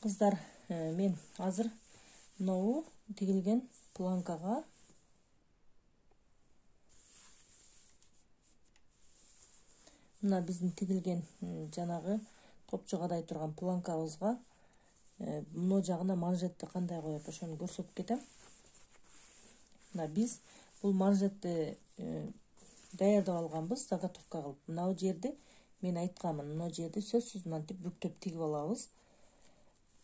Kızlar, men hazır мынау тигилген планкага мына биздин тигилген жанагы топчугадай турган планкабызга мына жагына манжетти кандай коет ошону көрсөтүп кетем. Мына биз бул манжетти даярдап алганбыз, заготовка кылып. Мына жерди мен айтканмын, мына жерди сөзсүз мынтип бүктөп тигип алабыз.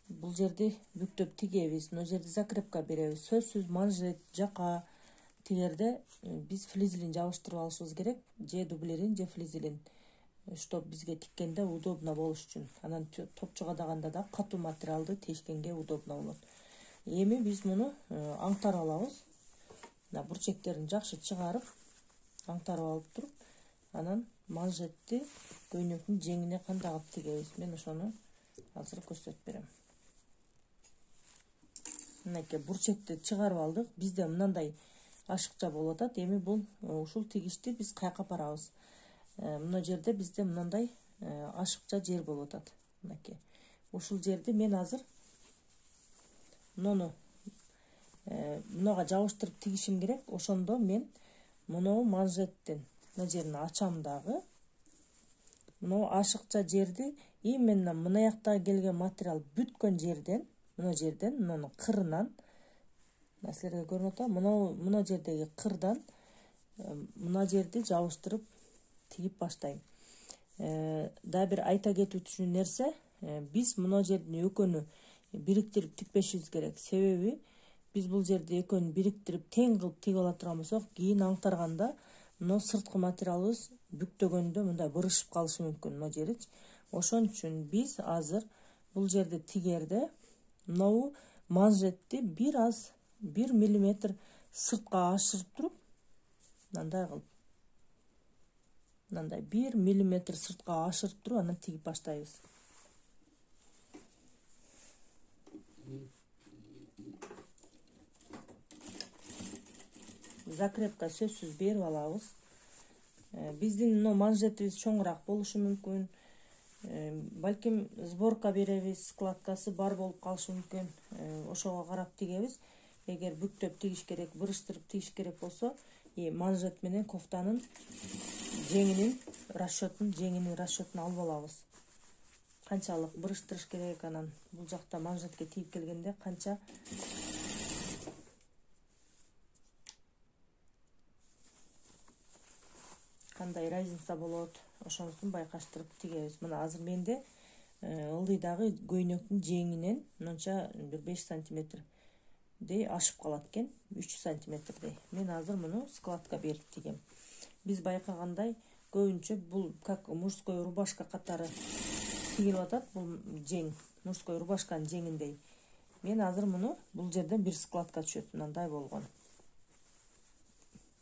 Бул жерди бүктөп тигебиз, мына жерди закрепка беребиз. Сөзсүз манжет жака тигерде биз флизелин жабыштырып алышыбыз керек, же дублерин, же флизелин, чтоб бизге тиккенде удобно болуш үчүн. Анан топчугадаганда да катуу материалды тешкенге удобно болот. Эми биз муну аңтарып алабыз. Мына бурчектерин жакшы чыгарып, аңтарып алып туруп, анан манжетти көйнөктүн жеңине кандай кылып тигебиз. Мен ошону азыр көрсөтүп берем. Мынакей бурчекти чыгарып алдык. Бизде мындай ашыкча болуп атат. Эми бул ушул тигишти биз каяка апарабыз? Мына жерде бизде мындай ашыкча жер болуп атат. Мынакей. Ушул жерди мен азыр муну мынага жабыштырып тигишим керек. Ошондо мен муну манжеттин мына жерин ачам дагы. Мына ашыкча жерди именно мына жактагы келген материал бүткөн жерден, мына жерден, мынанын кырынан, силерге көрүнүп атат, мына жердеги кырдан мына жерди жабыштырып тигип баштайм. Да бир айта кетүүчү нерсе, биз мына жердин экөөнү бириктирип тикпешибиз керек. Себеби биз бул жерди экөөнү бириктирип тең кылып тигип ала турган болсок, кийин аңтарганда мына сырткы материалыбыз бүктөгөндө мындай бырышып калышы мүмкүн мына жеричи. Ошон үчүн биз азыр бул жерди тигерде мынау манжетти бир аз 1 мм сыртка ашырып туруп, мындай кылып, мындай 1 мм сыртка ашырып туруп, анан тигип баштайбыз. Закрепка сөзсүз берип алабыз. Биздин мына манжетибиз чоңураак болушу мүмкүн. Балким сборка беребиз, складкасы бар болуп калышы мүмкүн. Ошого карап тигебиз. Эгер бүктөп тигиш керек, бырыштырып тигиш керек болсо, манжет менен кофтанын жеңинин расчетун алып алабыз. Канчалык бырыштырыш керек, анан бул жакта манжетке тигип келгенде канча кандай разница болот, ошонусун байкаштырып тигебиз. Мына азыр менде ылдыйдагы көйнөктүн жеңинен мынча 5 сантиметрдей ашып калат экен, 3 сантиметрдей. Мен азыр муну складка берип тигем. Биз байкагандай көбүнчө бул как мужской рубашка катары тигилип атат, бул жең, мужской рубашканын жеңиндей. Мен азыр муну бул жерден бир складка түшөт, мындай болгон.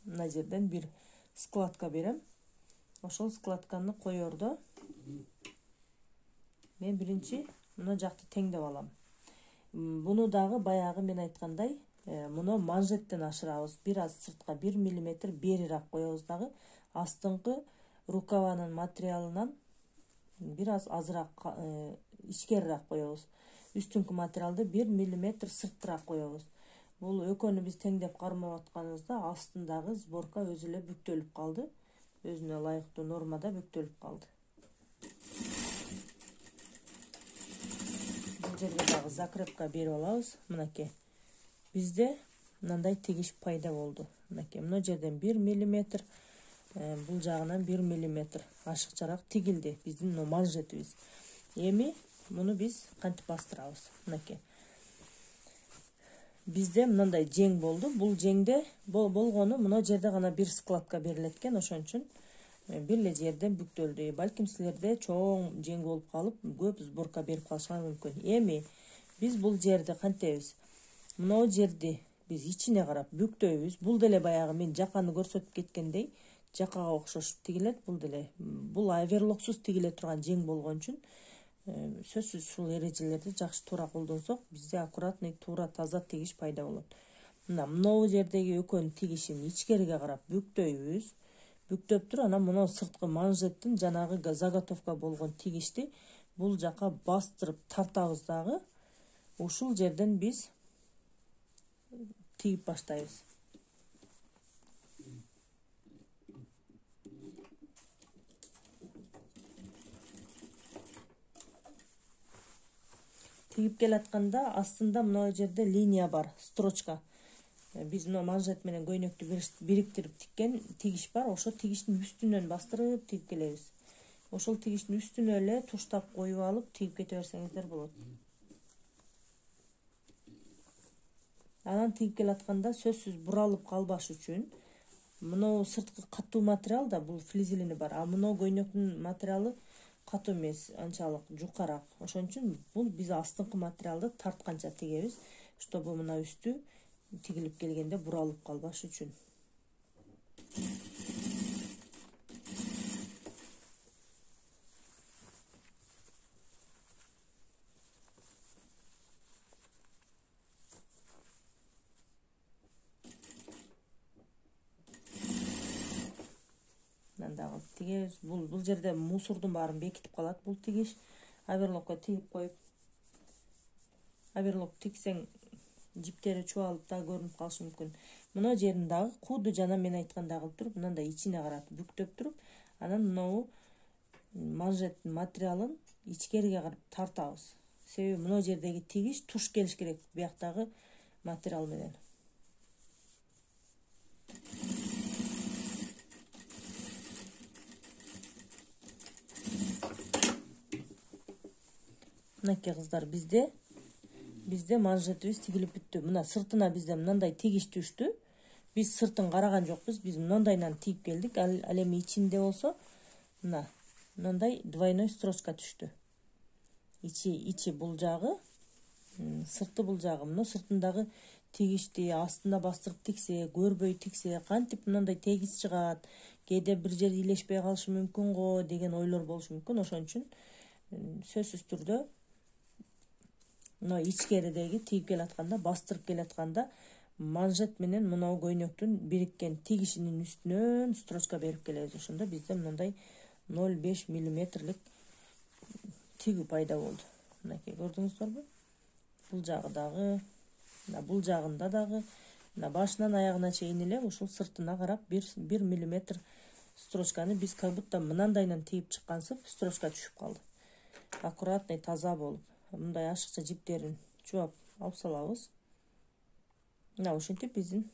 Мына жерден бир складка берем. Ошол складканы коердо мен биринчи мына жакты теңдеп алам. Буну дагы баягы мен айткандай, муну манжеттен ашырабыз. Бир аз сыртка 1 мм берирак коебуз дагы. Астыңкы рукаванын материалынан бир аз азыраак ичкерирээк коебуз. Үстүнкү материалды 1 мм сырттыраак коебуз. Бул экөөнү биз теңдеп кармап атканыбызда астындагы сборка өзү эле бүктөлүп калды. Өзүнө ылайыктуу нормада бүктөлүп калды. Бул жерге дагы закрепка берип алабыз. Мынакей. Бизде мындай тигиш пайда болду. Мынакей, мына жерден 1 мм, бул жагынан 1 мм ашыкчараак тигилди биздин манжетибиз. Эми муну биз кантип бастырабыз? Мынакей. Бизде мындай жең болду. Бул жеңде болгону мына жерде гана бир складка берилет экен, ошон үчүн бир эле жерден бүктөлдү. Балким силерде чоң жең болуп калып, көп сборка берип калышыңар мүмкүн. Эми биз бул жерди кантебиз? Мына жерди биз ичине карап бүктөйбүз. Бул деле баягы мен жаканы көрсөтүп кеткендей жакага окшош тигилет. Бул оверлоксуз тигиле турган жең болгон үчүн сөзсүз ушул эрежелерди жакшы туура колдонсок, бизде аккуратный, туура, таза тигиш пайда болот. Мына жердеги экөөнүн тигишин ичкериге карап бүктөйбүз. Бүктөп туруп, анан мына сырткы манжеттин жанагы заготовка болгон тигишти бул жака бастырып тартабыз дагы. ушул жерден биз тигип баштайбыз. Тигип келатканда астында мына жерде линия бар, строчка. Биз мына манжет менен көйнөктү бириктирип тиккен тигиш бар, ошо тигиштин үстүнөн бастырып тигип келебиз. Ошол тигиштин үстүнө эле туштап коюп алып тигип кете берсеңиздер болот. Анан тигип келатканда сөзсүз буралып калбаш үчүн мынау сырткы катуу материал да, бул флизелини бар, а мынау көйнөктүн материалы катуу эмес, анчалык жукарак. Ошон үчүн бул биз астыңкы материалды тартканча тигебиз, чтобы мына үстү тигилип келгенде буралып калбаш үчүн. Дагы тигебиз. Бул жерде мусордун баарын бекитип калат бул тигиш. Оверлокко тигип коюп, оверлок тиксең жиптери чубалып да көрүнүп калышы мүмкүн. Мына жерин дагы кууду жана мен айткандай кылып туруп, мындай ичине карап бүктөп туруп, анан мынау манжеттин материалын ичкериге карап тартабыз. Себеби мына жердеги тигиш туш келиш керек бияктагы материал менен. Мынакей кыздар, бизде манжетибиз тигилип бүттү. Мына сыртына бизде мындай тигиш түштү. Биз сыртын караган жокпуз, биз мындайынан тигип келдик. Ал эми ичинде болсо мындай двойной строчка түштү. Ичи бул жагы, сырты бул жагы. Мына сыртындагы тигишти астында бастырып тиксе, көрбөй тиксе, кантип мындай тегиз чыгат, кээде бир жери илешпей калышы мүмкүн го деген ойлор болушу мүмкүн. Ошон үчүн сөзсүз түрдө мына ичкеридеги тигип келатканда, бастырып келатканда манжет менен мынау көйнөктүн бириккен тигишинин үстүнөн строчка берип келебиз. Ошондо бизде мындай 0,5 мм тигүү пайда болду. Мынакей көрдүңүздөрбү? Бул жагы дагы, бул жагында дагы, башынан аягына чейин эле ушул сыртына карап 1 мм строчканы биз как будто мынандайынан тигип чыккансып строчка түшүп калды. Аккуратный, таза болуп, мындай ашыкча жиптерин чубап алып салабыз. Мына ушинтип биздин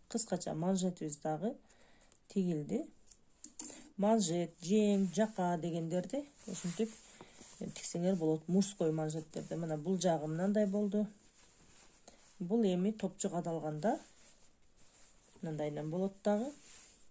кыскача манжетибиз дагы тигилди. Манжет, жең, жака дегендерди ушинтип тиксеңер болот. Мужской манжеттерди. Мына бул жагы мындай болду. Бул эми топчу кадалганда мындайынан болот дагы.